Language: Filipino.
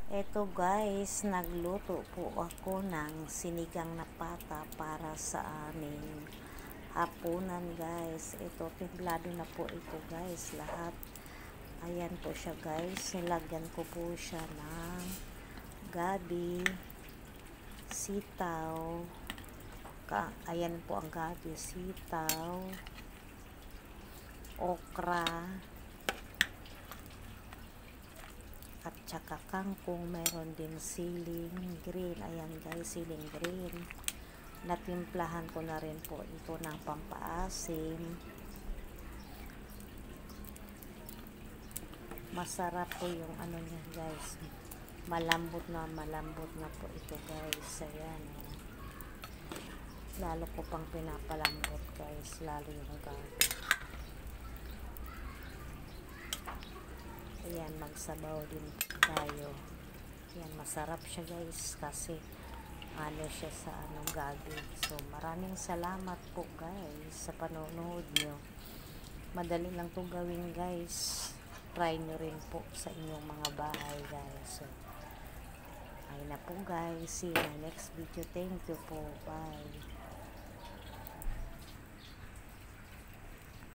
Eto guys, nagluto po ako ng sinigang na pata para sa aming hapunan guys. Ito, templado na po ito guys, lahat. Ayan po siya guys, nilagyan ko po siya ng gabi, sitaw, ayan po ang gabi, sitaw, okra, at saka kangkong. Meron din siling green. Ayan guys, siling green. Natimplahan ko na rin po ito ng pampaasim. Masarap po yung ano niya guys. Malambot na po ito guys. Ayan. Lalo ko pang pinapalambot guys. Lalo yung gabi. Ayan, magsabaw din tayo. Ayan, masarap siya guys kasi ano siya sa anong gabi. So, maraming salamat po guys sa panonood nyo. Madali lang to gawin guys. Try nyo rin po sa inyong mga bahay guys. So, ayun na po guys. See you in my next video. Thank you po. Bye.